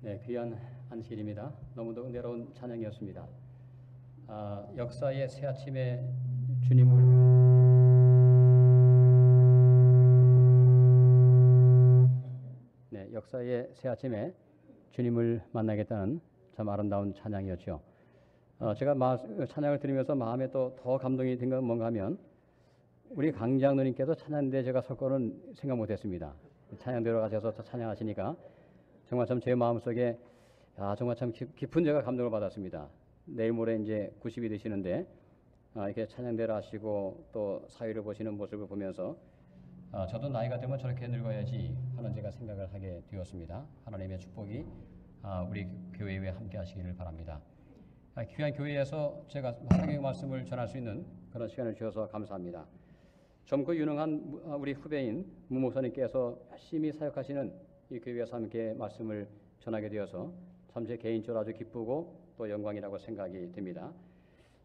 네, 귀한 안식일입니다. 너무도 은혜로운 찬양이었습니다. 역사의 새 아침에 주님을 역사의 새 아침에 주님을 만나겠다는 참 아름다운 찬양이었죠. 제가 찬양을 들으면서 마음에 또 더 감동이 된 건 뭔가 하면 우리 강장로님께서 찬양대 제가 설 거는 생각 못했습니다. 찬양대로 가셔서 찬양하시니까 정말 참 제 마음속에 정말 참 깊은 제가 감동을 받았습니다. 내일 모레 이제 90이 되시는데 이렇게 찬양대를 하시고 또 사회를 보시는 모습을 보면서 저도 나이가 되면 저렇게 늙어야지 하는 제가 생각을 하게 되었습니다. 하나님의 축복이 우리 교회에 함께 하시기를 바랍니다. 귀한 교회에서 제가 성경 말씀을 전할 수 있는 그런 시간을 주셔서 감사합니다. 젊고 유능한 우리 후배인 무 목사님께서 열심히 사역하시는 이 교회에서 함께 말씀을 전하게 되어서 참 제 개인적으로 아주 기쁘고 또 영광이라고 생각이 됩니다.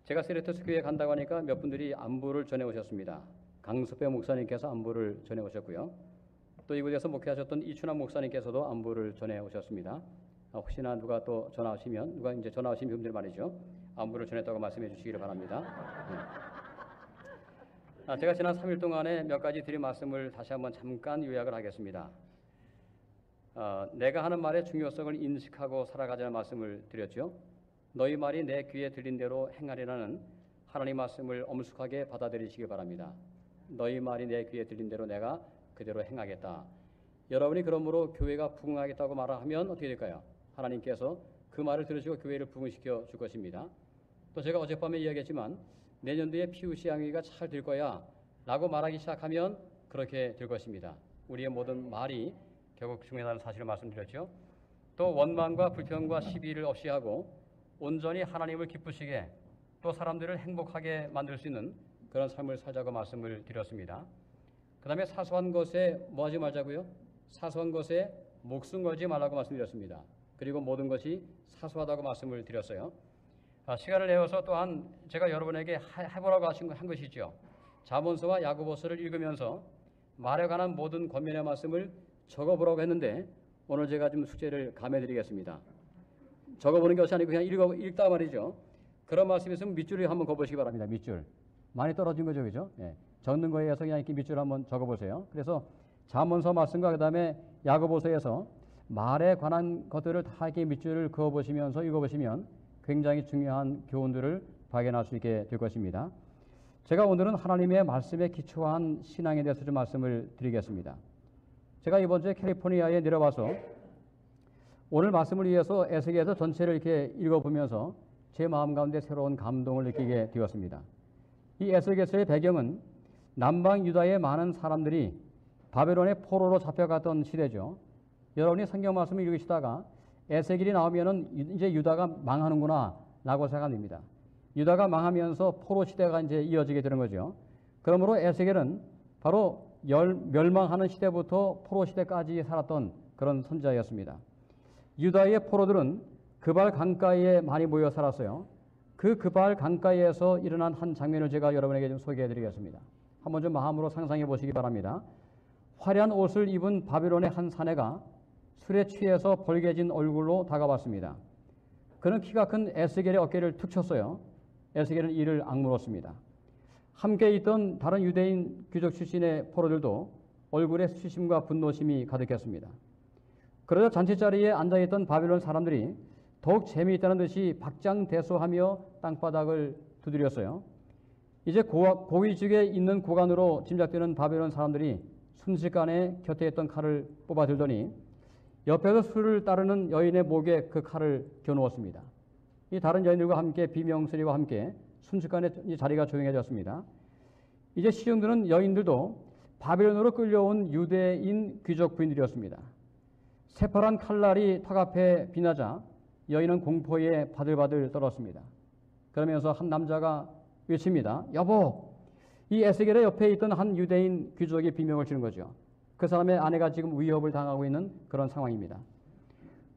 제가 세레토스 교회에 간다고 하니까 몇 분들이 안부를 전해 오셨습니다. 강석배 목사님께서 안부를 전해 오셨고요. 또 이곳에서 목회하셨던 이춘환 목사님께서도 안부를 전해 오셨습니다. 혹시나 누가 또 전화 오시면 누가 이제 전화 오신 분들 말이죠. 안부를 전했다고 말씀해 주시기를 바랍니다. 제가 지난 3일 동안에 몇 가지 드린 말씀을 다시 한번 잠깐 요약을 하겠습니다. 내가 하는 말의 중요성을 인식하고 살아가자는 말씀을 드렸죠. 너희 말이 내 귀에 들린 대로 행하리라는 하나님 말씀을 엄숙하게 받아들이시기 바랍니다. 너희 말이 내 귀에 들린 대로 내가 그대로 행하겠다. 여러분이 그러므로 교회가 부흥하겠다고 말하면 어떻게 될까요? 하나님께서 그 말을 들으시고 교회를 부흥시켜 줄 것입니다. 또 제가 어젯밤에 이야기했지만 내년도에 PUC 양육이 잘 될 거야 라고 말하기 시작하면 그렇게 될 것입니다. 우리의 모든 말이 결국 중요하다는 사실을 말씀드렸죠. 또 원망과 불평과 시비를 없이 하고 온전히 하나님을 기쁘시게 또 사람들을 행복하게 만들 수 있는 그런 삶을 살자고 말씀을 드렸습니다. 그 다음에 사소한 것에 뭐 하지 말자고요? 사소한 것에 목숨 걸지 말라고 말씀드렸습니다. 그리고 모든 것이 사소하다고 말씀을 드렸어요. 시간을 내어서 또한 제가 여러분에게 해보라고 한 것이죠. 잠언서와 야고보서를 읽으면서 말에 관한 모든 권면의 말씀을 적어보라고 했는데 오늘 제가 좀 숙제를 감해드리겠습니다. 적어보는 것이 아니고 그냥 읽다 말이죠. 그런 말씀이 있으면 밑줄을 한번 그어보시기 바랍니다. 밑줄. 많이 떨어진 거죠, 그죠? 예. 적는 거에 의해서 그냥 이렇게 밑줄 한번 적어보세요. 그래서 잠언서 말씀과 그 다음에 야고보서에서 말에 관한 것들을 다 이렇게 밑줄을 그어보시면서 읽어보시면 굉장히 중요한 교훈들을 발견할 수 있게 될 것입니다. 제가 오늘은 하나님의 말씀에 기초한 신앙에 대해서 좀 말씀을 드리겠습니다. 제가 이번 주에 캘리포니아에 내려와서 오늘 말씀을 위해서 에스겔서 전체를 이렇게 읽어보면서 제 마음 가운데 새로운 감동을 느끼게 되었습니다. 이 에스겔서의 배경은 남방 유다의 많은 사람들이 바벨론의 포로로 잡혀갔던 시대죠. 여러분이 성경 말씀을 읽으시다가 에스겔이 나오면은 이제 유다가 망하는구나 라고 생각합니다. 유다가 망하면서 포로 시대가 이제 이어지게 되는 거죠. 그러므로 에스겔은 바로 멸망하는 시대부터 포로 시대까지 살았던 그런 선지자였습니다. 유다의 포로들은 그발 강가에 많이 모여 살았어요. 그 그발 강가에서 일어난 한 장면을 제가 여러분에게 좀 소개해 드리겠습니다. 한번 좀 마음으로 상상해 보시기 바랍니다. 화려한 옷을 입은 바빌론의 한 사내가 술에 취해서 벌개진 얼굴로 다가왔습니다. 그는 키가 큰 에스겔의 어깨를 툭 쳤어요. 에스겔은 이를 악물었습니다. 함께 있던 다른 유대인 귀족 출신의 포로들도 얼굴에 수심과 분노심이 가득했습니다. 그러자 잔치자리에 앉아있던 바빌론 사람들이 더욱 재미있다는 듯이 박장대소하며 땅바닥을 두드렸어요. 이제 고위직에 있는 고관으로 짐작되는 바빌론 사람들이 순식간에 곁에 있던 칼을 뽑아들더니 옆에서 술을 따르는 여인의 목에 그 칼을 겨누었습니다. 이 다른 여인들과 함께 비명소리와 함께 순식간에 이 자리가 조용해졌습니다. 이제 시중드는 여인들도 바벨론으로 끌려온 유대인 귀족 부인들이었습니다. 새파란 칼날이 턱 앞에 비나자 여인은 공포에 바들바들 떨었습니다. 그러면서 한 남자가 외칩니다. 여보! 이 에스겔의 옆에 있던 한 유대인 귀족이 비명을 치는 거죠. 그 사람의 아내가 지금 위협을 당하고 있는 그런 상황입니다.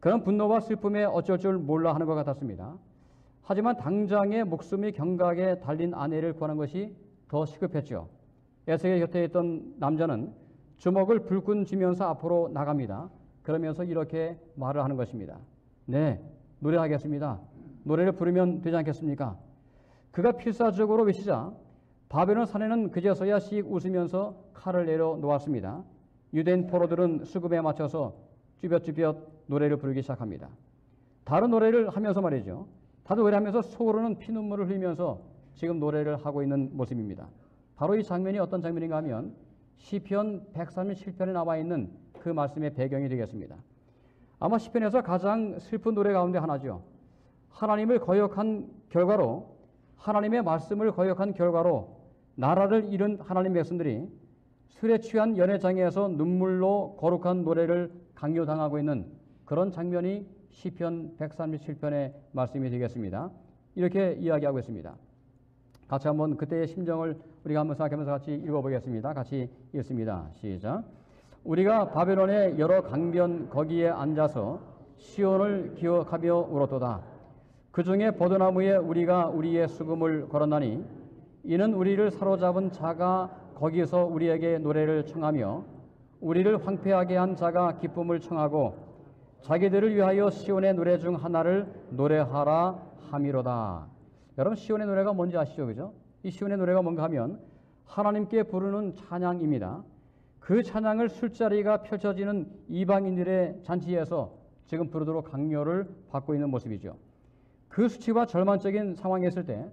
그런 분노와 슬픔에 어쩔 줄 몰라 하는 것 같았습니다. 하지만 당장의 목숨이 경각에 달린 아내를 구하는 것이 더 시급했죠. 에스겔 곁에 있던 남자는 주먹을 불끈 쥐면서 앞으로 나갑니다. 그러면서 이렇게 말을 하는 것입니다. 네, 노래하겠습니다. 노래를 부르면 되지 않겠습니까? 그가 필사적으로 외치자 바벨론 사내는 그제서야 씩 웃으면서 칼을 내려 놓았습니다. 유대인 포로들은 수금에 맞춰서 쭈뼛쭈뼛 노래를 부르기 시작합니다. 다른 노래를 하면서 말이죠. 다른 노래하면서 속으로는 피눈물을 흘리면서 지금 노래를 하고 있는 모습입니다. 바로 이 장면이 어떤 장면인가 하면 시편 137편에 나와 있는 그 말씀의 배경이 되겠습니다. 아마 시편에서 가장 슬픈 노래 가운데 하나죠. 하나님을 거역한 결과로, 하나님의 말씀을 거역한 결과로 나라를 잃은 하나님 백성들이 술에 취한 연회장에서 눈물로 거룩한 노래를 강요당하고 있는 그런 장면이 시편 137편의 말씀이 되겠습니다. 이렇게 이야기하고 있습니다. 같이 한번 그때의 심정을 우리가 한번 생각하면서 같이 읽어보겠습니다. 같이 읽습니다. 시작. 우리가 바벨론의 여러 강변 거기에 앉아서 시온을 기억하며 울었도다. 그 중에 버드나무에 우리가 우리의 수금을 걸었나니 이는 우리를 사로잡은 자가 거기서 우리에게 노래를 청하며 우리를 황폐하게 한 자가 기쁨을 청하고 자기들을 위하여 시온의 노래 중 하나를 노래하라 함이로다. 여러분, 시온의 노래가 뭔지 아시죠? 그죠? 이 시온의 노래가 뭔가 하면 하나님께 부르는 찬양입니다. 그 찬양을 술자리가 펼쳐지는 이방인들의 잔치에서 지금 부르도록 강요를 받고 있는 모습이죠. 그 수치와 절망적인 상황에 있을 때,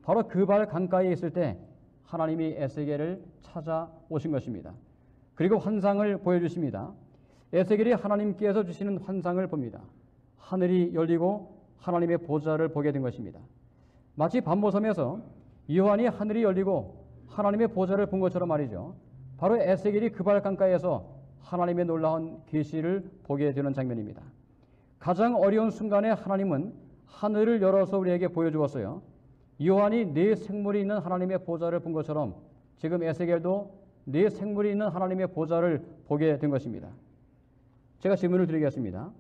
바로 그발 강가에 있을 때 하나님이 에스겔을 찾아오신 것입니다. 그리고 환상을 보여주십니다. 에스겔이 하나님께서 주시는 환상을 봅니다. 하늘이 열리고 하나님의 보좌를 보게 된 것입니다. 마치 밤모섬에서 요한이 하늘이 열리고 하나님의 보좌를 본 것처럼 말이죠. 바로 에스겔이 그발 강가에서 하나님의 놀라운 계시를 보게 되는 장면입니다. 가장 어려운 순간에 하나님은 하늘을 열어서 우리에게 보여주었어요. 요한이 네 생물이 있는 하나님의 보좌를 본 것처럼 지금 에스겔도 네 생물이 있는 하나님의 보좌를 보게 된 것입니다. 제가 질문을 드리겠습니다.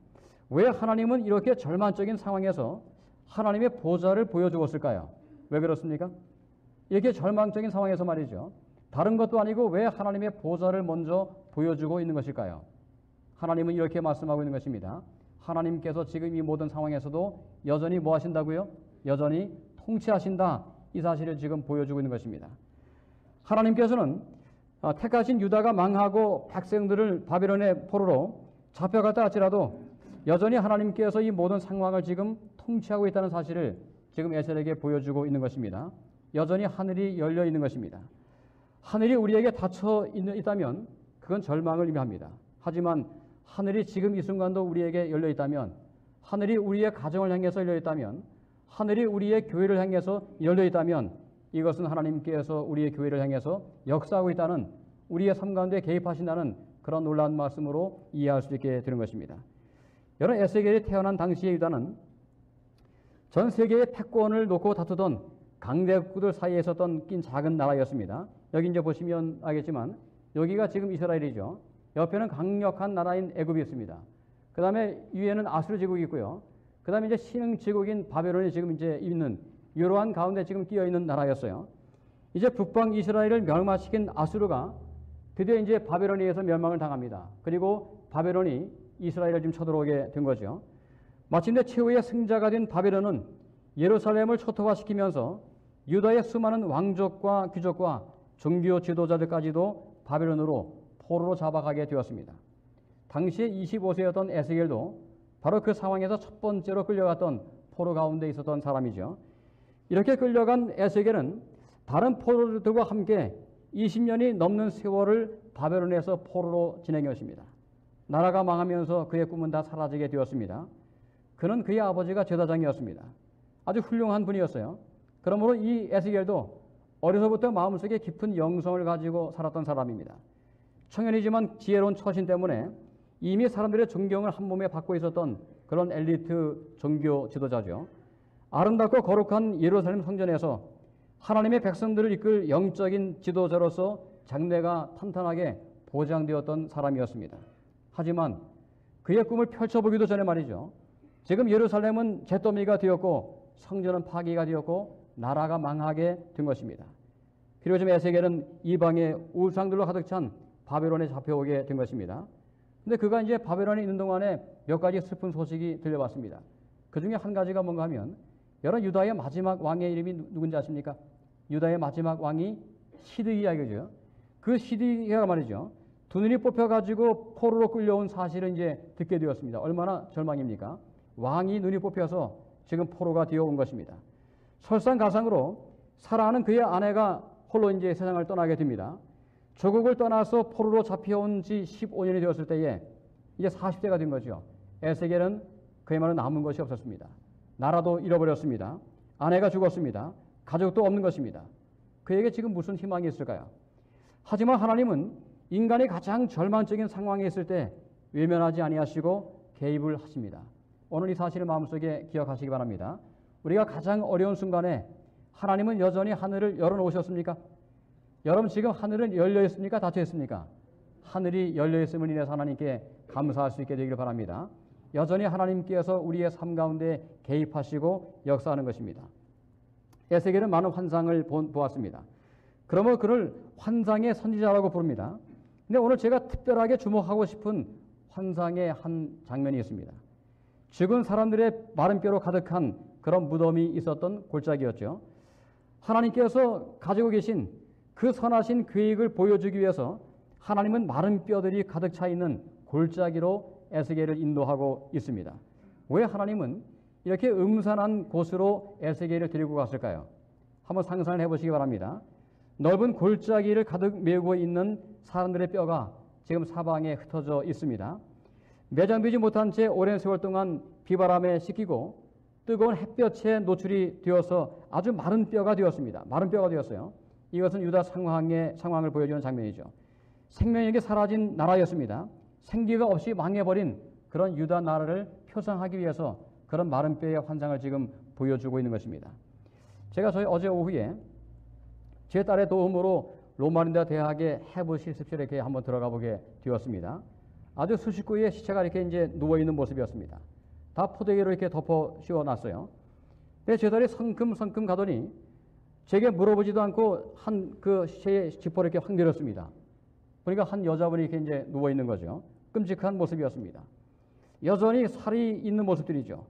왜 하나님은 이렇게 절망적인 상황에서 하나님의 보좌를 보여주었을까요? 왜 그렇습니까? 이렇게 절망적인 상황에서 말이죠. 다른 것도 아니고 왜 하나님의 보좌를 먼저 보여주고 있는 것일까요? 하나님은 이렇게 말씀하고 있는 것입니다. 하나님께서 지금 이 모든 상황에서도 여전히 뭐 하신다고요? 여전히 통치하신다. 이 사실을 지금 보여주고 있는 것입니다. 하나님께서는 택하신 유다가 망하고 백성들을 바벨론의 포로로 잡혀갔다 할지라도 여전히 하나님께서 이 모든 상황을 지금 통치하고 있다는 사실을 지금 에스겔에게 보여주고 있는 것입니다. 여전히 하늘이 열려 있는 것입니다. 하늘이 우리에게 닫혀 있다면 그건 절망을 의미합니다. 하지만 하늘이 지금 이 순간도 우리에게 열려 있다면, 하늘이 우리의 가정을 향해서 열려 있다면, 하늘이 우리의 교회를 향해서 열려 있다면 이것은 하나님께서 우리의 교회를 향해서 역사하고 있다는, 우리의 삶 가운데 개입하신다는 그런 놀라운 말씀으로 이해할 수 있게 되는 것입니다. 여러분, 에스겔이 태어난 당시의 유다는 전 세계의 패권을 놓고 다투던 강대국들 사이에 있었던 낀 작은 나라였습니다. 여기 이제 보시면 알겠지만 여기가 지금 이스라엘이죠. 옆에는 강력한 나라인 애굽이 있습니다. 그 다음에 위에는 아수르 제국이 있고요. 그 다음에 이제 신흥 제국인 바벨론이 지금 이제 있는 이러한 가운데 지금 끼어 있는 나라였어요. 이제 북방 이스라엘을 멸망시킨 아수르가 드디어 이제 바벨론에 의해서 멸망을 당합니다. 그리고 바벨론이 이스라엘을 지금 쳐들어오게 된 거죠. 마침내 최후의 승자가 된 바벨론은 예루살렘을 초토화시키면서 유다의 수많은 왕족과 귀족과 종교 지도자들까지도 바벨론으로 포로로 잡아가게 되었습니다. 당시에 25세였던 에스겔도 바로 그 상황에서 첫 번째로 끌려갔던 포로 가운데 있었던 사람이죠. 이렇게 끌려간 에스겔은 다른 포로들과 함께 20년이 넘는 세월을 바벨론에서 포로로 지낸 것입니다. 나라가 망하면서 그의 꿈은 다 사라지게 되었습니다. 그는 그의 아버지가 제사장이었습니다. 아주 훌륭한 분이었어요. 그러므로 이 에스겔도 어려서부터 마음속에 깊은 영성을 가지고 살았던 사람입니다. 청년이지만 지혜로운 처신 때문에 이미 사람들의 존경을 한 몸에 받고 있었던 그런 엘리트 종교 지도자죠. 아름답고 거룩한 예루살렘 성전에서 하나님의 백성들을 이끌 영적인 지도자로서 장래가 탄탄하게 보장되었던 사람이었습니다. 하지만 그의 꿈을 펼쳐보기도 전에 말이죠. 지금 예루살렘은 잿더미가 되었고 성전은 파괴가 되었고 나라가 망하게 된 것입니다. 그리고 지금 에스겔은 이방의 우상들로 가득 찬 바벨론에 잡혀오게 된 것입니다. 근데 그가 이제 바벨론에 있는 동안에 몇 가지 슬픈 소식이 들려왔습니다. 그 중에 한 가지가 뭔가 하면 여러분 유다의 마지막 왕의 이름이 누군지 아십니까? 유다의 마지막 왕이 시드기야죠. 그 시드기야가 말이죠. 두 눈이 뽑혀가지고 포로로 끌려온 사실을 이제 듣게 되었습니다. 얼마나 절망입니까? 왕이 눈이 뽑혀서 지금 포로가 되어온 것입니다. 설상가상으로 사라는 그의 아내가 홀로 이제 세상을 떠나게 됩니다. 조국을 떠나서 포로로 잡혀온 지 15년이 되었을 때에 이제 40대가 된 거죠. 에스겔은 그야말로 남은 것이 없었습니다. 나라도 잃어버렸습니다. 아내가 죽었습니다. 가족도 없는 것입니다. 그에게 지금 무슨 희망이 있을까요? 하지만 하나님은 인간이 가장 절망적인 상황에 있을 때 외면하지 아니하시고 개입을 하십니다. 오늘 이 사실을 마음속에 기억하시기 바랍니다. 우리가 가장 어려운 순간에 하나님은 여전히 하늘을 열어놓으셨습니까? 여러분 지금 하늘은 열려 있습니까? 닫혀 있습니까? 하늘이 열려 있음을 인해서 하나님께 감사할 수 있게 되기를 바랍니다. 여전히 하나님께서 우리의 삶 가운데 개입하시고 역사하는 것입니다. 에스겔은 많은 환상을 보았습니다. 그러면 그를 환상의 선지자라고 부릅니다. 근데 오늘 제가 특별하게 주목하고 싶은 환상의 한 장면이 있습니다. 죽은 사람들의 마른 뼈로 가득한 그런 무덤이 있었던 골짜기였죠. 하나님께서 가지고 계신 그 선하신 계획을 보여주기 위해서 하나님은 마른 뼈들이 가득 차 있는 골짜기로 에스겔을 인도하고 있습니다. 왜 하나님은 이렇게 음산한 곳으로 에스겔을 데리고 갔을까요? 한번 상상을 해보시기 바랍니다. 넓은 골짜기를 가득 메우고 있는 사람들의 뼈가 지금 사방에 흩어져 있습니다. 매장되지 못한 채 오랜 세월 동안 비바람에 씻기고 뜨거운 햇볕에 노출이 되어서 아주 마른 뼈가 되었습니다. 마른 뼈가 되었어요. 이것은 유다 상황을 보여주는 장면이죠. 생명력이 사라진 나라였습니다. 생기가 없이 망해버린 그런 유다 나라를 표상하기 위해서 그런 마른 뼈의 환상을 지금 보여주고 있는 것입니다. 제가 어제 오후에 제 딸의 도움으로 로마린다 대학의 해부 실습실에 이렇게 한번 들어가 보게 되었습니다. 아주 수십 구의 시체가 이렇게 이제 누워 있는 모습이었습니다. 다 포대기로 이렇게 덮어 씌워놨어요. 근데 제 딸이 성큼성큼 가더니 제게 물어보지도 않고 한 그 시체의 지퍼를 이렇게 확 내렸습니다. 그러니까 한 여자분이 이렇게 이제 누워 있는 거죠. 끔찍한 모습이었습니다. 여전히 살이 있는 모습들이죠.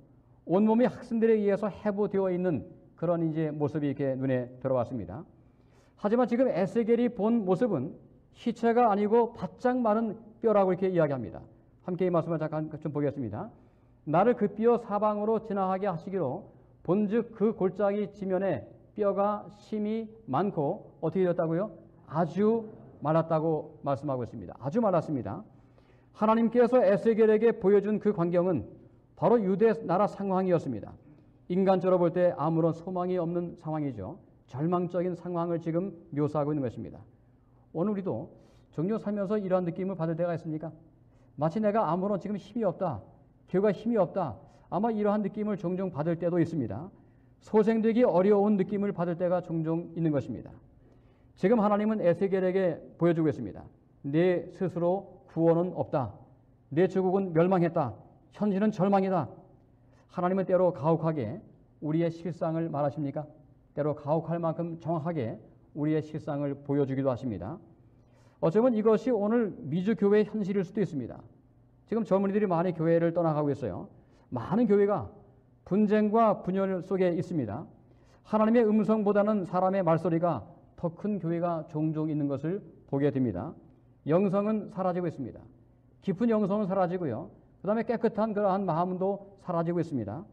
온몸이 학생들에 의해서 해부되어 있는 그런 이제 모습이 이렇게 눈에 들어왔습니다. 하지만 지금 에스겔이 본 모습은 시체가 아니고 바짝 마른 뼈라고 이렇게 이야기합니다. 함께 이 말씀을 잠깐 좀 보겠습니다. 나를 그 뼈 사방으로 지나가게 하시기로 본즉 그 골짜기 지면에 뼈가 심이 많고 어떻게 되었다고요? 아주 말랐다고 말씀하고 있습니다. 아주 말랐습니다. 하나님께서 에스겔에게 보여준 그 광경은 바로 유대 나라 상황이었습니다. 인간적으로 볼 때 아무런 소망이 없는 상황이죠. 절망적인 상황을 지금 묘사하고 있는 것입니다. 오늘 우리도 종교 살면서 이러한 느낌을 받을 때가 있습니까? 마치 내가 아무런 지금 힘이 없다. 교회가 힘이 없다. 아마 이러한 느낌을 종종 받을 때도 있습니다. 소생되기 어려운 느낌을 받을 때가 종종 있는 것입니다. 지금 하나님은 에스겔에게 보여주고 있습니다. 내 스스로 구원은 없다. 내 조국은 멸망했다. 현실은 절망이다. 하나님은 때로 가혹하게 우리의 실상을 말하십니까? 때로 가혹할 만큼 정확하게 우리의 실상을 보여주기도 하십니다. 어쩌면 이것이 오늘 미주 교회의 현실일 수도 있습니다. 지금 젊은이들이 많이 교회를 떠나가고 있어요. 많은 교회가 분쟁과 분열 속에 있습니다. 하나님의 음성보다는 사람의 말소리가 더 큰 교회가 종종 있는 것을 보게 됩니다. 영성은 사라지고 있습니다. 깊은 영성은 사라지고요. 그 다음에 깨끗한 그러한 마음도 사라지고 있습니다.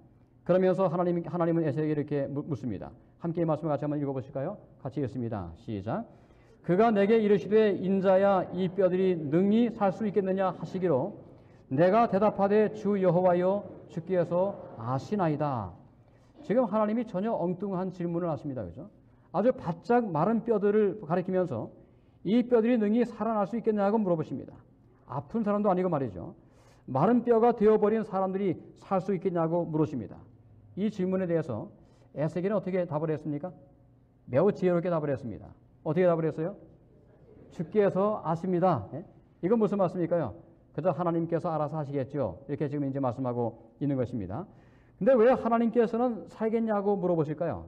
그러면서 하나님은 에스겔에게 이렇게 묻습니다. 함께 이 말씀을 같이 한번 읽어보실까요? 같이 읽습니다. 시작. 그가 내게 이르시되 인자야 이 뼈들이 능히 살 수 있겠느냐 하시기로 내가 대답하되 주 여호와여 주께서 아시나이다. 지금 하나님이 전혀 엉뚱한 질문을 하십니다. 그죠? 아주 바짝 마른 뼈들을 가리키면서 이 뼈들이 능히 살아날 수 있겠냐고 물어보십니다. 아픈 사람도 아니고 말이죠. 마른 뼈가 되어버린 사람들이 살 수 있겠냐고 물으십니다. 이 질문에 대해서 에스겔은 어떻게 답을 했습니까? 매우 지혜롭게 답을 했습니다. 어떻게 답을 했어요? 주께서 아십니다. 예? 이건 무슨 말씀일까요? 그저 하나님께서 알아서 하시겠죠. 이렇게 지금 이제 말씀하고 있는 것입니다. 근데 왜 하나님께서는 살겠냐고 물어보실까요?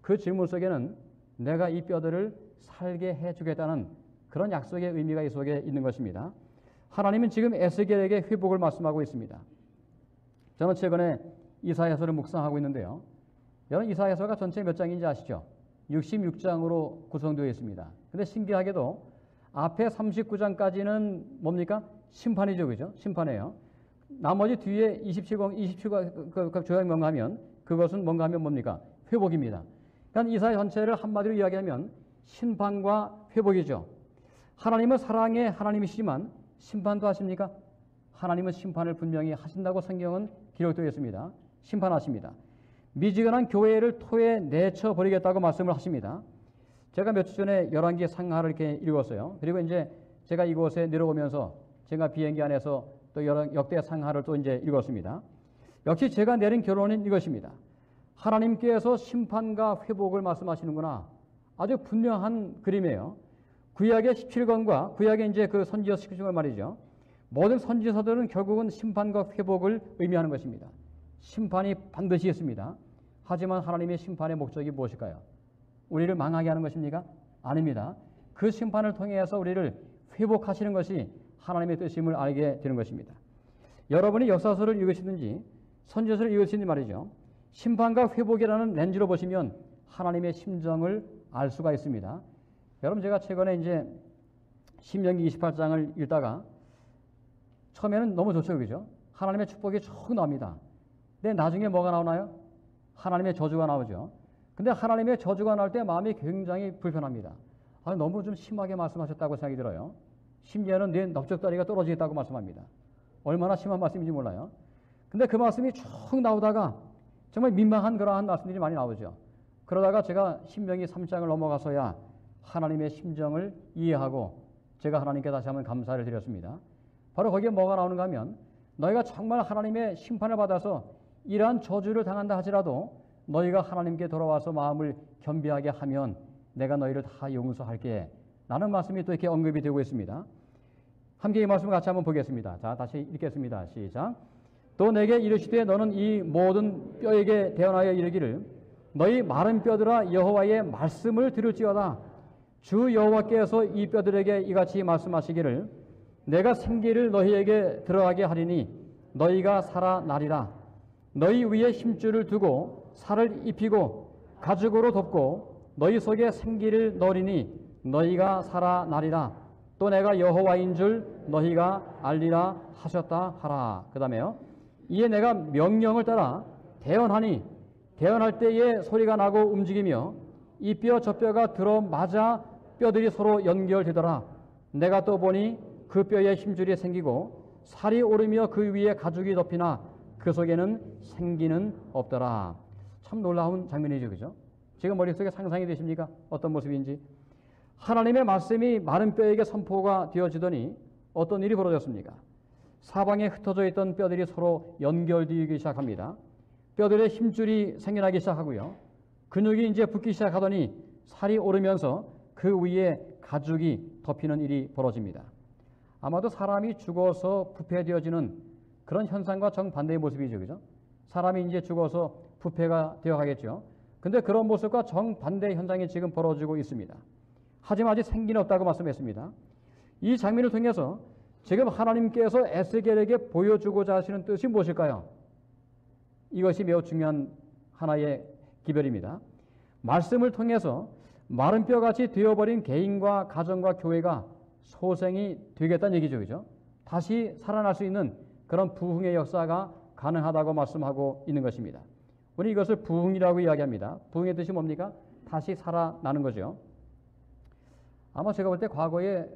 그 질문 속에는 내가 이 뼈들을 살게 해주겠다는 그런 약속의 의미가 이 속에 있는 것입니다. 하나님은 지금 에스겔에게 회복을 말씀하고 있습니다. 저는 최근에 이사야서를 묵상하고 있는데요. 여러분 이사야서가 전체 몇 장인지 아시죠? 66장으로 구성되어 있습니다. 근데 신기하게도 앞에 39장까지는 뭡니까? 심판이죠. 그죠? 심판이에요. 나머지 뒤에 27가 조약이 뭔가 하면 그것은 뭔가 하면 뭡니까? 회복입니다. 그러니까 이사야 전체를 한마디로 이야기하면 심판과 회복이죠. 하나님은 사랑의 하나님이시지만 심판도 하십니까? 하나님은 심판을 분명히 하신다고 성경은 기록되어 있습니다. 심판하십니다. 미지근한 교회를 토에 내쳐버리겠다고 말씀을 하십니다. 제가 며칠 전에 열왕기 상하를 이렇게 읽었어요. 그리고 이제 제가 이곳에 내려오면서 제가 비행기 안에서 또 역대 상하를 또 이제 읽었습니다. 역시 제가 내린 결론은 이것입니다. 하나님께서 심판과 회복을 말씀하시는구나. 아주 분명한 그림이에요. 구약의 17권과 구약의 이제 그 선지서 19권 말이죠. 모든 선지서들은 결국은 심판과 회복을 의미하는 것입니다. 심판이 반드시 있습니다. 하지만 하나님의 심판의 목적이 무엇일까요? 우리를 망하게 하는 것입니까? 아닙니다. 그 심판을 통해서 우리를 회복하시는 것이 하나님의 뜻임을 알게 되는 것입니다. 여러분이 역사서를 읽으시든지 선지서를 읽으시든지 말이죠. 심판과 회복이라는 렌즈로 보시면 하나님의 심정을 알 수가 있습니다. 여러분 제가 최근에 이제 신명기 28장을 읽다가 처음에는 너무 좋죠. 그죠? 하나님의 축복이 쭉 나옵니다. 근데 나중에 뭐가 나오나요? 하나님의 저주가 나오죠. 근데 하나님의 저주가 나올 때 마음이 굉장히 불편합니다. 너무 좀 심하게 말씀하셨다고 생각이 들어요. 심지어는 내 넓적다리가 떨어지겠다고 말씀합니다. 얼마나 심한 말씀인지 몰라요. 근데 그 말씀이 쭉 나오다가 정말 민망한 그러한 말씀들이 많이 나오죠. 그러다가 제가 신명기 3장을 넘어가서야 하나님의 심정을 이해하고 제가 하나님께 다시 한번 감사를 드렸습니다. 바로 거기에 뭐가 나오는가 하면 너희가 정말 하나님의 심판을 받아서 이러한 저주를 당한다 하지라도 너희가 하나님께 돌아와서 마음을 겸비하게 하면 내가 너희를 다 용서할게 라는 말씀이 또 이렇게 언급이 되고 있습니다. 함께 이 말씀을 같이 한번 보겠습니다. 자, 다시 읽겠습니다. 시작. 또 내게 이르시되 너는 이 모든 뼈에게 대언하여 이르기를 너희 마른 뼈들아 여호와의 말씀을 들을지어다. 주 여호와께서 이 뼈들에게 이같이 말씀하시기를 내가 생기를 너희에게 들어가게 하리니 너희가 살아나리라. 너희 위에 힘줄을 두고 살을 입히고 가죽으로 덮고 너희 속에 생기를 넣으리니 너희가 살아나리라. 또 내가 여호와인 줄 너희가 알리라 하셨다 하라. 그 다음에요. 이에 내가 명령을 따라 대언하니 대언할 때에 소리가 나고 움직이며 이 뼈 저 뼈가 들어맞아 뼈들이 서로 연결되더라. 내가 또 보니 그 뼈에 힘줄이 생기고 살이 오르며 그 위에 가죽이 덮이나 그 속에는 생기는 없더라. 참 놀라운 장면이죠. 그죠? 지금 머릿속에 상상이 되십니까? 어떤 모습인지. 하나님의 말씀이 마른 뼈에게 선포가 되어지더니 어떤 일이 벌어졌습니까? 사방에 흩어져 있던 뼈들이 서로 연결되기 시작합니다. 뼈들의 힘줄이 생겨나기 시작하고요. 근육이 이제 붙기 시작하더니 살이 오르면서 그 위에 가죽이 덮이는 일이 벌어집니다. 아마도 사람이 죽어서 부패되어지는 그런 현상과 정반대의 모습이죠. 그죠? 사람이 이제 죽어서 부패가 되어 가겠죠. 근데 그런 모습과 정반대의 현상이 지금 벌어지고 있습니다. 하지만 아직 생기는 없다고 말씀했습니다. 이 장면을 통해서 지금 하나님께서 에스겔에게 보여주고자 하시는 뜻이 무엇일까요? 이것이 매우 중요한 하나의 기별입니다. 말씀을 통해서 마른 뼈같이 되어버린 개인과 가정과 교회가 소생이 되겠다는 얘기죠. 그죠? 다시 살아날 수 있는 그런 부흥의 역사가 가능하다고 말씀하고 있는 것입니다. 우리 이것을 부흥이라고 이야기합니다. 부흥의 뜻이 뭡니까? 다시 살아나는 거죠. 아마 제가 볼 때 과거에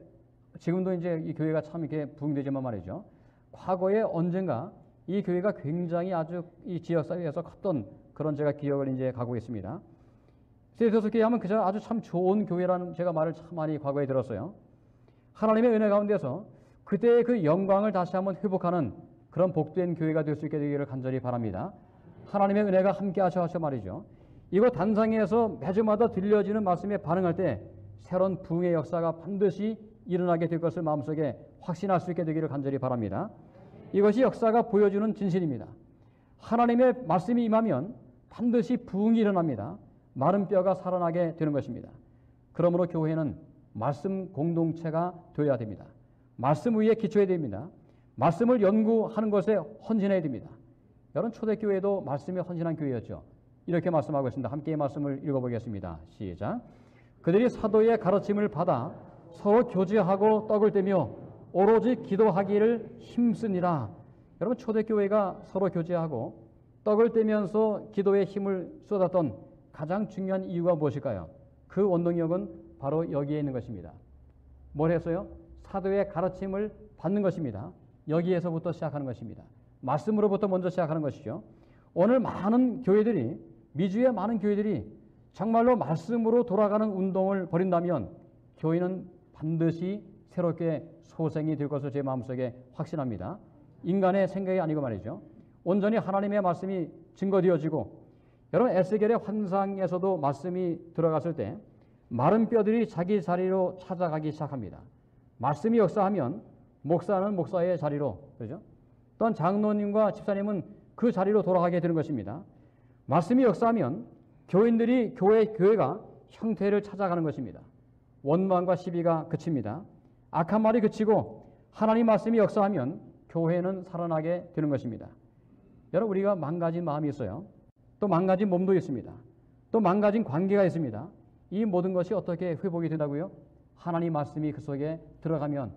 지금도 이제 이 교회가 참 이렇게 부흥되지만 말이죠. 과거에 언젠가 이 교회가 굉장히 아주 이 지역사회에서 컸던 그런 제가 기억을 이제 가고 있습니다. 세대서 교회 하면 그저 아주 참 좋은 교회라는 제가 말을 참 많이 과거에 들었어요. 하나님의 은혜 가운데서 그때의 그 영광을 다시 한번 회복하는 그런 복된 교회가 될 수 있게 되기를 간절히 바랍니다. 하나님의 은혜가 함께 하셔 말이죠. 이곳 단상에서 매주마다 들려지는 말씀에 반응할 때 새로운 부흥의 역사가 반드시 일어나게 될 것을 마음속에 확신할 수 있게 되기를 간절히 바랍니다. 이것이 역사가 보여주는 진실입니다. 하나님의 말씀이 임하면 반드시 부흥이 일어납니다. 마른 뼈가 살아나게 되는 것입니다. 그러므로 교회는 말씀 공동체가 되어야 됩니다. 말씀 위에 기초해야 됩니다. 말씀을 연구하는 것에 헌신해야 됩니다. 여러분 초대교회도 말씀에 헌신한 교회였죠. 이렇게 말씀하고 있습니다. 함께 말씀을 읽어보겠습니다. 시작. 그들이 사도의 가르침을 받아 서로 교제하고 떡을 떼며 오로지 기도하기를 힘쓰니라. 여러분 초대교회가 서로 교제하고 떡을 떼면서 기도에 힘을 쏟았던 가장 중요한 이유가 무엇일까요? 그 원동력은 바로 여기에 있는 것입니다. 뭘 했어요? 사도의 가르침을 받는 것입니다. 여기에서부터 시작하는 것입니다. 말씀으로부터 먼저 시작하는 것이죠. 오늘 많은 교회들이, 미주의 많은 교회들이 정말로 말씀으로 돌아가는 운동을 벌인다면 교회는 반드시 새롭게 소생이 될 것을 제 마음속에 확신합니다. 인간의 생각이 아니고 말이죠. 온전히 하나님의 말씀이 증거되어지고, 여러분 에스겔의 환상에서도 말씀이 들어갔을 때 마른 뼈들이 자기 자리로 찾아가기 시작합니다. 말씀이 역사하면 목사는 목사의 자리로, 그렇죠? 또한 장로님과 집사님은 그 자리로 돌아가게 되는 것입니다. 말씀이 역사하면 교인들이 교회가 형태를 찾아가는 것입니다. 원망과 시비가 그칩니다. 악한 말이 그치고 하나님 말씀이 역사하면 교회는 살아나게 되는 것입니다. 여러분 우리가 망가진 마음이 있어요. 또 망가진 몸도 있습니다. 또 망가진 관계가 있습니다. 이 모든 것이 어떻게 회복이 된다고요? 하나님 말씀이 그 속에 들어가면,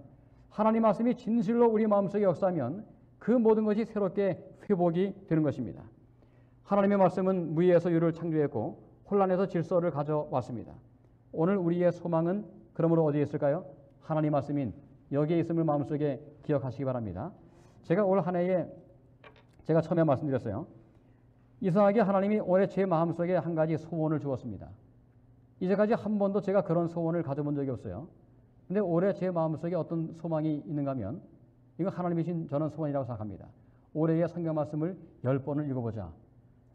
하나님 말씀이 진실로 우리 마음속에 역사하면 그 모든 것이 새롭게 회복이 되는 것입니다. 하나님의 말씀은 무의에서 유를 창조했고 혼란에서 질서를 가져왔습니다. 오늘 우리의 소망은 그러므로 어디에 있을까요? 하나님 말씀인 여기에 있음을 마음속에 기억하시기 바랍니다. 제가 올 한 해에 제가 처음에 말씀드렸어요. 이상하게 하나님이 올해 제 마음속에 한 가지 소원을 주었습니다. 이제까지 한 번도 제가 그런 소원을 가져본 적이 없어요. 근데 올해 제 마음속에 어떤 소망이 있는가 하면 이건 하나님이 주신 저는 소원이라고 생각합니다. 올해의 성경 말씀을 10번을 읽어보자.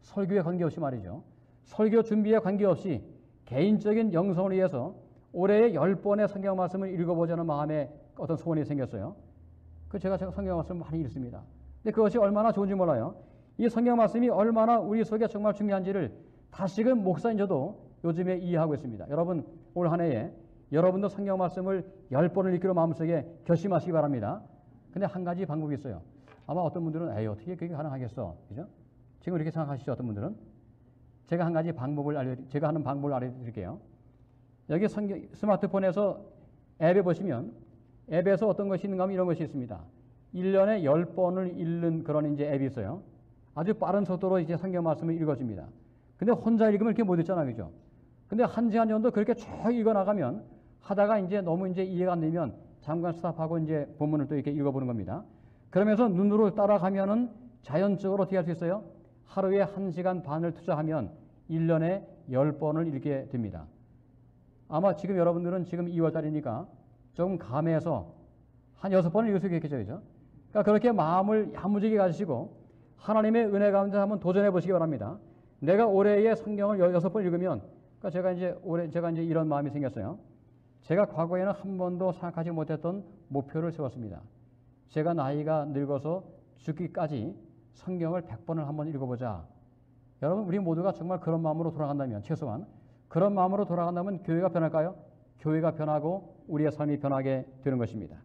설교에 관계없이 말이죠. 설교 준비에 관계없이 개인적인 영성을 위해서 올해의 10번의 성경 말씀을 읽어보자는 마음에 어떤 소원이 생겼어요. 제가 성경 말씀을 많이 읽습니다. 근데 그것이 얼마나 좋은지 몰라요. 이 성경 말씀이 얼마나 우리 속에 정말 중요한지를 다시금 목사인 저도 요즘에 이해하고 있습니다. 여러분 올 한 해에 여러분도 성경 말씀을 10번을 읽기로 마음속에 결심하시기 바랍니다. 근데 한 가지 방법이 있어요. 아마 어떤 분들은 에이 어떻게 그게 가능하겠어? 그죠? 지금 이렇게 생각하시죠? 어떤 분들은? 제가 한 가지 제가 하는 방법을 알려드릴게요. 여기 스마트폰에서 앱에 보시면 앱에서 어떤 것이 있는가 하면 이런 것이 있습니다. 1년에 10번을 읽는 그런 이제 앱이 있어요. 아주 빠른 속도로 이제 성경 말씀을 읽어줍니다. 근데 혼자 읽으면 이렇게 못 읽잖아요. 그죠? 근데 1시간 정도 그렇게 쭉 읽어 나가면 하다가 이제 너무 이제 이해가 안 되면 잠깐 스탑하고 이제 본문을 또 이렇게 읽어보는 겁니다. 그러면서 눈으로 따라가면은 자연적으로 어떻게 할 수 있어요? 하루에 1시간 반을 투자하면 1년에 10번을 읽게 됩니다. 아마 지금 여러분들은 지금 2월달이니까 좀 감해서 한 6번을 읽을 수 있겠죠. 그죠? 그러니까 그렇게 마음을 야무지게 가지시고 하나님의 은혜 가운데 한번 도전해 보시기 바랍니다. 내가 올해의 성경을 6번 읽으면, 그러니까 제가 이제 이런 마음이 생겼어요. 제가 과거에는 한 번도 생각하지 못했던 목표를 세웠습니다. 제가 나이가 늙어서 죽기까지 성경을 100번을 한번 읽어보자. 여러분 우리 모두가 정말 그런 마음으로 돌아간다면, 최소한 그런 마음으로 돌아간다면 교회가 변할까요? 교회가 변하고 우리의 삶이 변하게 되는 것입니다.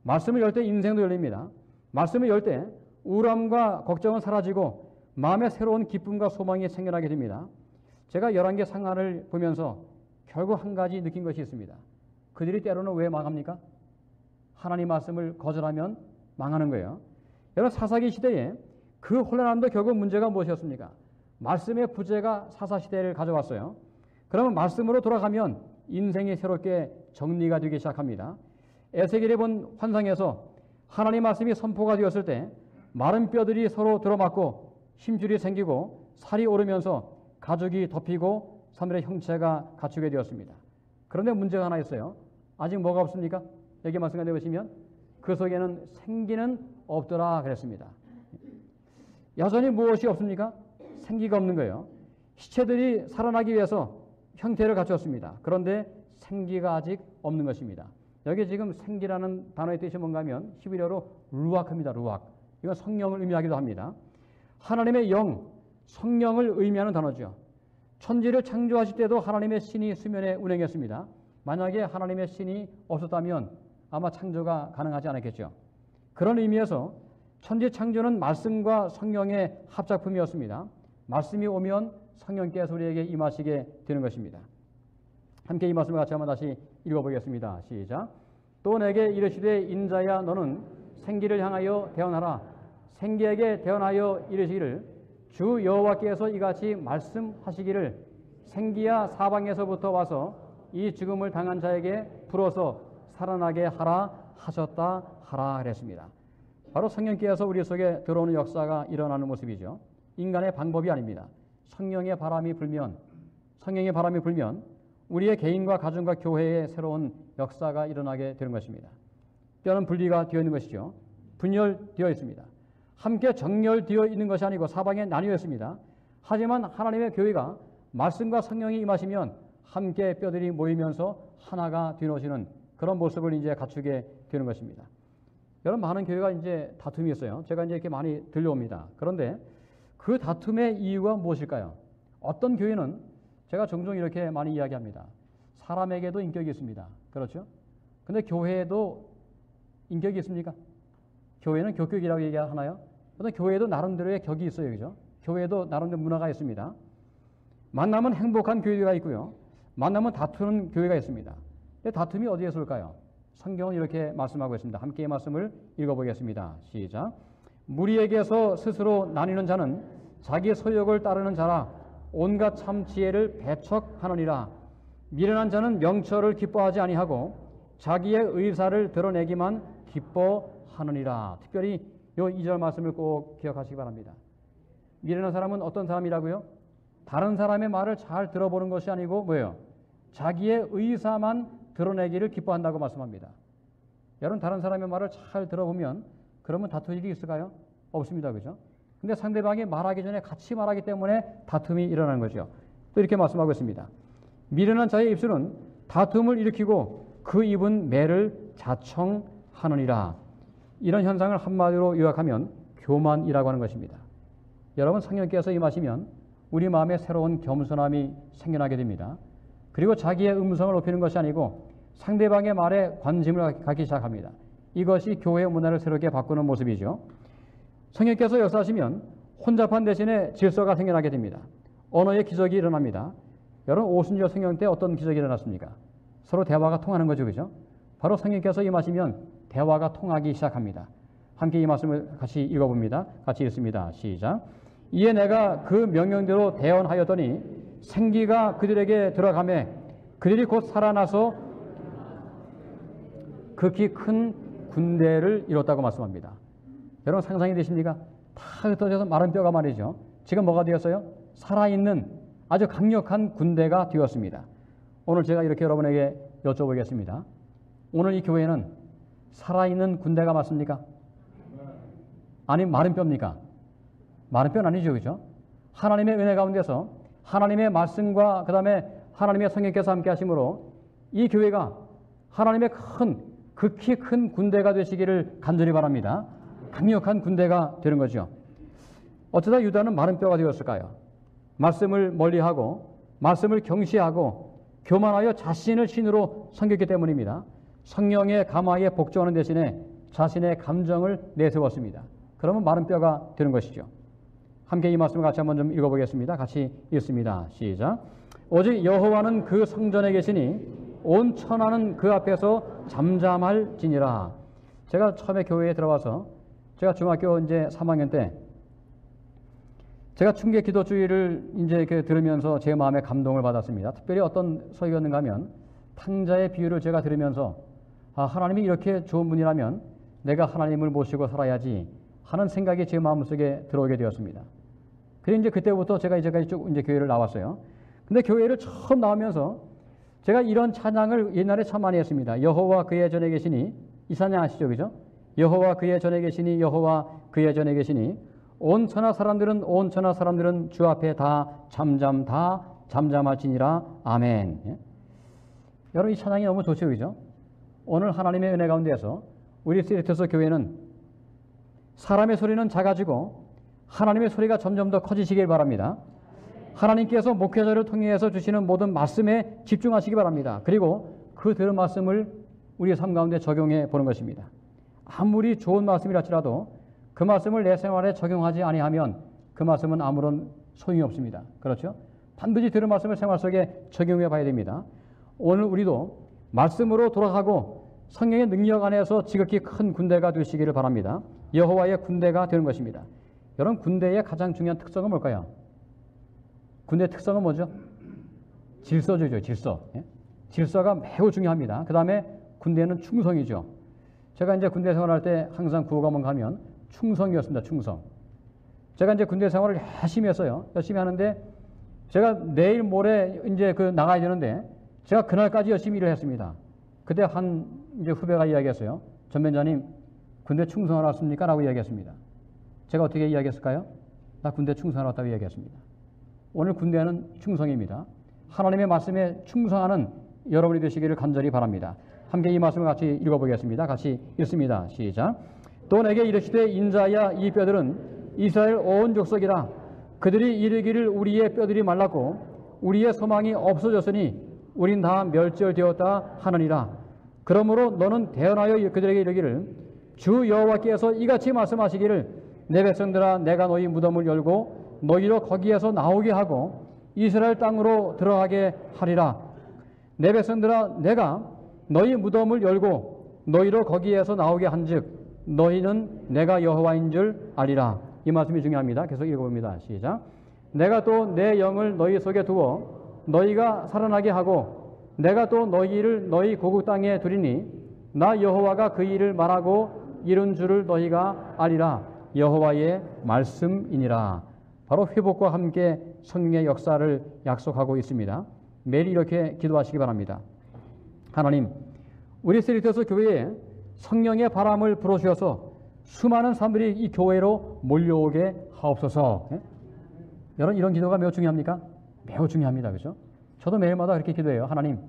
말씀을 열 때 인생도 열립니다. 말씀을 열 때 우울함과 걱정은 사라지고 마음에 새로운 기쁨과 소망이 생겨나게 됩니다. 제가 11개 상한을 보면서 결국 한 가지 느낀 것이 있습니다. 그들이 때로는 왜 망합니까? 하나님 말씀을 거절하면 망하는 거예요. 여러분 사사기 시대에 그 혼란함도 결국 문제가 무엇이었습니까? 말씀의 부재가 사사시대를 가져왔어요. 그러면 말씀으로 돌아가면 인생이 새롭게 정리가 되기 시작합니다. 에스겔이 본 환상에서 하나님 말씀이 선포가 되었을 때 마른 뼈들이 서로 들어맞고 힘줄이 생기고 살이 오르면서 가죽이 덮이고 사람들의 형체가 갖추게 되었습니다. 그런데 문제가 하나 있어요. 아직 뭐가 없습니까? 여기 말씀해 보시면 그 속에는 생기는 없더라 그랬습니다. 여전히 무엇이 없습니까? 생기가 없는 거예요. 시체들이 살아나기 위해서 형태를 갖추었습니다. 그런데 생기가 아직 없는 것입니다. 여기 지금 생기라는 단어의 뜻이 뭔가 하면 히브리어로 루아크입니다. 루아크. 이건 성령을 의미하기도 합니다. 하나님의 영, 성령을 의미하는 단어죠. 천지를 창조하실 때도 하나님의 신이 수면에 운행했습니다. 만약에 하나님의 신이 없었다면 아마 창조가 가능하지 않았겠죠. 그런 의미에서 천지 창조는 말씀과 성령의 합작품이었습니다. 말씀이 오면 성령께서 우리에게 임하시게 되는 것입니다. 함께 이 말씀을 같이 한번 다시 읽어보겠습니다. 시작. 또 내게 이르시되 인자야 너는 생기를 향하여 대언하라. 생기에게 대언하여 이르시기를 주 여호와께서 이같이 말씀하시기를 생기야 사방에서부터 와서 이 죽음을 당한 자에게 불어서 살아나게 하라 하셨다 하라 그랬습니다. 바로 성령께서 우리 속에 들어오는 역사가 일어나는 모습이죠. 인간의 방법이 아닙니다. 성령의 바람이 불면 우리의 개인과 가정과 교회에 새로운 역사가 일어나게 되는 것입니다. 뼈는 분리가 되어 있는 것이죠. 분열되어 있습니다. 함께 정렬되어 있는 것이 아니고 사방에 나뉘어 있습니다. 하지만 하나님의 교회가 말씀과 성령이 임하시면 함께 뼈들이 모이면서 하나가 되어지는 그런 모습을 이제 갖추게 되는 것입니다. 여러분, 많은 교회가 이제 다툼이 있어요. 제가 이제 이렇게 많이 들려옵니다. 그런데 그 다툼의 이유가 무엇일까요? 어떤 교회는 제가 종종 이렇게 많이 이야기합니다. 사람에게도 인격이 있습니다. 그렇죠? 근데 교회에도 인격이 있습니까? 교회는 교격이라고 얘기하나요? 어떤 교회도 나름대로의 격이 있어요. 그죠? 교회도 나름대로 문화가 있습니다. 만나면 행복한 교회가 있고요. 만나면 다투는 교회가 있습니다. 근데 다툼이 어디에서 올까요? 성경은 이렇게 말씀하고 있습니다. 함께 이 말씀을 읽어보겠습니다. 시작. 무리에게서 스스로 나뉘는 자는 자기 소욕을 따르는 자라 온갖 참 지혜를 배척하느니라. 미련한 자는 명철을 기뻐하지 아니하고 자기의 의사를 드러내기만 기뻐하느니라. 특별히 이 2절 말씀을 꼭 기억하시기 바랍니다. 미련한 사람은 어떤 사람이라고요? 다른 사람의 말을 잘 들어보는 것이 아니고 뭐예요? 자기의 의사만 드러내기를 기뻐한다고 말씀합니다. 여러분, 다른 사람의 말을 잘 들어보면 그러면 다툴 일이 있을까요? 없습니다. 그죠? 근데 상대방이 말하기 전에 같이 말하기 때문에 다툼이 일어나는 거죠. 또 이렇게 말씀하고 있습니다. 미련한 자의 입술은 다툼을 일으키고 그 입은 매를 자청하느니라. 이런 현상을 한마디로 요약하면 교만이라고 하는 것입니다. 여러분, 성령께서 임하시면 우리 마음에 새로운 겸손함이 생겨나게 됩니다. 그리고 자기의 음성을 높이는 것이 아니고 상대방의 말에 관심을 갖기 시작합니다. 이것이 교회의 문화를 새롭게 바꾸는 모습이죠. 성령께서 역사하시면 혼잡한 대신에 질서가 생겨나게 됩니다. 언어의 기적이 일어납니다. 여러분, 오순절 성령 때 어떤 기적이 일어났습니까? 서로 대화가 통하는 거죠. 그죠? 바로 성령께서 임하시면 대화가 통하기 시작합니다. 함께 이 말씀을 같이 읽어봅니다. 같이 읽습니다. 시작. 이에 내가 그 명령대로 대언하였더니 생기가 그들에게 들어가매 그들이 곧 살아나서 극히 큰 군대를 이뤘다고 말씀합니다. 여러분, 상상이 되십니까? 다 흩어져서 마른 뼈가 말이죠. 지금 뭐가 되었어요? 살아있는 아주 강력한 군대가 되었습니다. 오늘 제가 이렇게 여러분에게 여쭤보겠습니다. 오늘 이 교회는 살아있는 군대가 맞습니까? 아니, 마른 뼈입니까? 마른 뼈는 아니죠. 그죠? 하나님의 은혜 가운데서 하나님의 말씀과 그 다음에 하나님의 성령께서 함께 하심으로 이 교회가 하나님의 극히 큰 군대가 되시기를 간절히 바랍니다. 강력한 군대가 되는 거죠. 어쩌다 유다는 마른 뼈가 되었을까요? 말씀을 멀리하고 말씀을 경시하고 교만하여 자신을 신으로 섬겼기 때문입니다. 성령의 감화에 복종하는 대신에 자신의 감정을 내세웠습니다. 그러면 마른 뼈가 되는 것이죠. 함께 이 말씀을 같이 한번 좀 읽어보겠습니다. 같이 읽습니다. 시작. 오직 여호와는 그 성전에 계시니 온 천하는 그 앞에서 잠잠할지니라. 제가 처음에 교회에 들어와서 제가 중학교 이제 3학년 때 제가 충격 기도주의를 이제 이렇게 들으면서 제 마음에 감동을 받았습니다. 특별히 어떤 설교였는가 하면 탕자의 비유를 제가 들으면서 하나님이 이렇게 좋은 분이라면 내가 하나님을 모시고 살아야지 하는 생각이 제 마음속에 들어오게 되었습니다. 그래서 이제 그때부터 제가 이제까지 쭉 이제 교회를 나왔어요. 근데 교회를 처음 나오면서 제가 이런 찬양을 옛날에 참 많이 했습니다. 여호와 그의 전에 계시니, 이 찬양 아시죠? 그죠? 여호와 그의 전에 계시니, 여호와 그의 전에 계시니 온 천하 사람들은 주 앞에 다 잠잠할지니라. 아멘. 예? 여러분, 이 찬양이 너무 좋죠. 그죠? 오늘 하나님의 은혜 가운데에서 우리 시리터스 교회는 사람의 소리는 작아지고 하나님의 소리가 점점 더 커지시길 바랍니다. 하나님께서 목회자를 통해서 주시는 모든 말씀에 집중하시기 바랍니다. 그리고 그 들은 말씀을 우리의 삶 가운데 적용해 보는 것입니다. 아무리 좋은 말씀이라 할지라도 그 말씀을 내 생활에 적용하지 아니하면 그 말씀은 아무런 소용이 없습니다. 그렇죠? 반드시 들은 말씀을 생활 속에 적용해 봐야 됩니다. 오늘 우리도 말씀으로 돌아가고 성령의 능력 안에서 지극히 큰 군대가 되시기를 바랍니다. 여호와의 군대가 되는 것입니다. 여러분, 군대의 가장 중요한 특성은 뭘까요? 군대의 특성은 뭐죠? 질서죠. 질서. 예? 질서가 매우 중요합니다. 그 다음에 군대는 충성이죠. 제가 이제 군대 생활할 때 항상 구호관문 가면 충성이었습니다. 충성. 제가 이제 군대 생활을 열심히 했어요. 열심히 하는데 제가 내일 모레 이제 나가야 되는데 제가 그날까지 열심히 일을 했습니다. 그때 한 이제 후배가 이야기했어요. 전면자님, 군대 충성하러 왔습니까? 라고 이야기했습니다. 제가 어떻게 이야기했을까요? 나 군대 충성하러 왔다고 이야기했습니다. 오늘 군대는 충성입니다. 하나님의 말씀에 충성하는 여러분이 되시기를 간절히 바랍니다. 함께 이 말씀을 같이 읽어보겠습니다. 같이 읽습니다. 시작. 또 내게 이르시되 인자야 이 뼈들은 이스라엘 온 족속이라. 그들이 이르기를 우리의 뼈들이 말랐고 우리의 소망이 없어졌으니 우린 다 멸절되었다 하느니라. 그러므로 너는 대언하여 그들에게 이르기를 주 여호와께서 이같이 말씀하시기를 내 백성들아 내가 너희 무덤을 열고 너희로 거기에서 나오게 하고 이스라엘 땅으로 들어가게 하리라. 내 백성들아 내가 너희 무덤을 열고 너희로 거기에서 나오게 한즉 너희는 내가 여호와인 줄 알리라. 이 말씀이 중요합니다. 계속 읽어봅니다. 시작. 내가 또 내 영을 너희 속에 두어 너희가 살아나게 하고 내가 또 너희를 너희 고국 땅에 두리니 나 여호와가 그 일을 말하고 이룬 줄을 너희가 알리라. 여호와의 말씀이니라. 바로 회복과 함께 성령의 역사를 약속하고 있습니다. 매일 이렇게 기도하시기 바랍니다. 하나님, 우리 세리터스 교회에 성령의 바람을 불어주셔서 수많은 사람들이 이 교회로 몰려오게 하옵소서. 여러분, 이런 기도가 매우 중요합니까? 매우 중요합니다. 그렇죠? 저도 매일마다 그렇게 기도해요. 하나님,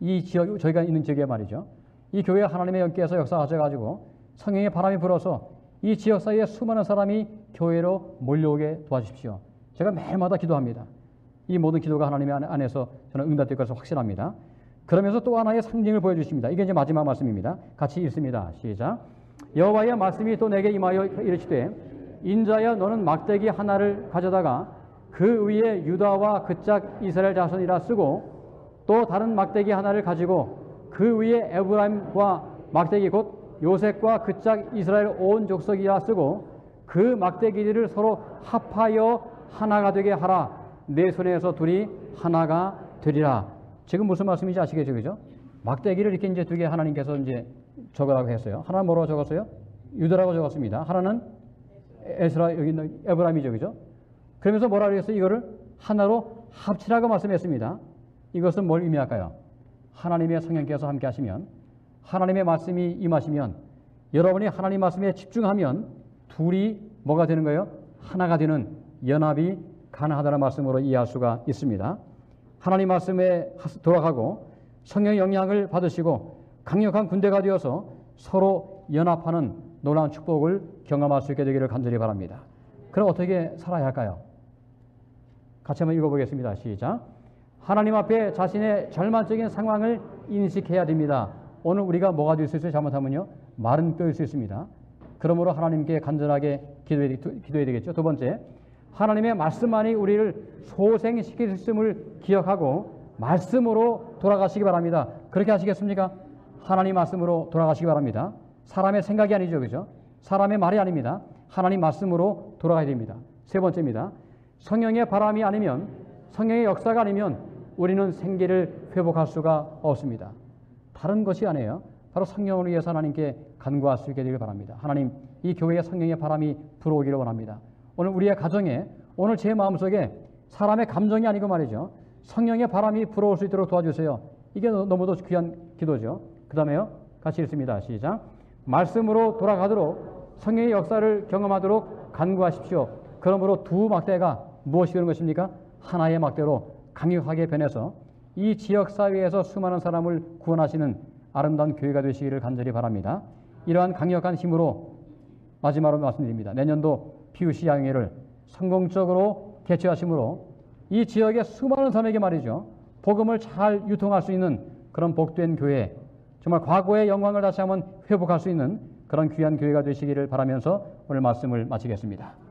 이 지역, 저희가 있는 지역에 말이죠. 이 교회 하나님의 영께서 역사하셔가지고 성령의 바람이 불어서 이 지역 사이에 수많은 사람이 교회로 몰려오게 도와주십시오. 제가 매일마다 기도합니다. 이 모든 기도가 하나님의 안에서 저는 응답될 것을 확신합니다. 그러면서 또 하나의 상징을 보여주십니다. 이게 이제 마지막 말씀입니다. 같이 읽습니다. 시작. 여호와의 말씀이 또 내게 임하여 이르시되 인자야 너는 막대기 하나를 가져다가 그 위에 유다와 그 짝 이스라엘 자손이라 쓰고 또 다른 막대기 하나를 가지고 그 위에 에브라임과 막대기 곧 요셉과 그 짝 이스라엘 온 족속이라 쓰고 그 막대기들을 서로 합하여 하나가 되게 하라. 내 손에서 둘이 하나가 되리라. 지금 무슨 말씀인지 아시겠죠? 그죠? 막대기를 이렇게 이제 두 개 하나님께서 이제 적으라고 했어요. 하나는 뭐라고 적었어요? 유다라고 적었습니다. 하나는 에브라임이죠. 그죠? 그러면서 뭐라고 했어요? 이거를 하나로 합치라고 말씀했습니다. 이것은 뭘 의미할까요? 하나님의 성령께서 함께 하시면, 하나님의 말씀이 임하시면, 여러분이 하나님 말씀에 집중하면 둘이 뭐가 되는 거예요? 하나가 되는 연합이 가능하다는 말씀으로 이해할 수가 있습니다. 하나님 말씀에 돌아가고 성령의 영향을 받으시고 강력한 군대가 되어서 서로 연합하는 놀라운 축복을 경험할 수 있게 되기를 간절히 바랍니다. 그럼 어떻게 살아야 할까요? 같이 한번 읽어보겠습니다. 시작. 하나님 앞에 자신의 절망적인 상황을 인식해야 됩니다. 오늘 우리가 뭐가 될 수 있어요? 잘못하면요. 마른 뼈일 수 있습니다. 그러므로 하나님께 간절하게 기도해야 되겠죠. 두 번째, 하나님의 말씀만이 우리를 소생시킬 수 있음을 기억하고 말씀으로 돌아가시기 바랍니다. 그렇게 하시겠습니까? 하나님 말씀으로 돌아가시기 바랍니다. 사람의 생각이 아니죠. 그죠? 사람의 말이 아닙니다. 하나님 말씀으로 돌아가야 됩니다. 세 번째입니다. 성령의 바람이 아니면, 성령의 역사가 아니면 우리는 생기를 회복할 수가 없습니다. 다른 것이 아니에요. 바로 성령을 위해서 하나님께 간구할 수 있게 되길 바랍니다. 하나님, 이 교회에 성령의 바람이 불어오기를 원합니다. 오늘 우리의 가정에, 오늘 제 마음속에 사람의 감정이 아니고 말이죠. 성령의 바람이 불어올 수 있도록 도와주세요. 이게 너무도 귀한 기도죠. 그 다음에요. 같이 읽습니다. 시작. 말씀으로 돌아가도록 성령의 역사를 경험하도록 간구하십시오. 그러므로 두 막대가 무엇이 되는 것입니까? 하나의 막대로 강력하게 변해서 이 지역 사회에서 수많은 사람을 구원하시는 아름다운 교회가 되시기를 간절히 바랍니다. 이러한 강력한 힘으로 마지막으로 말씀드립니다. 내년도 PUC 양회를 성공적으로 개최하심으로 이 지역의 수많은 사람에게 말이죠. 복음을 잘 유통할 수 있는 그런 복된 교회, 정말 과거의 영광을 다시 한번 회복할 수 있는 그런 귀한 교회가 되시기를 바라면서 오늘 말씀을 마치겠습니다.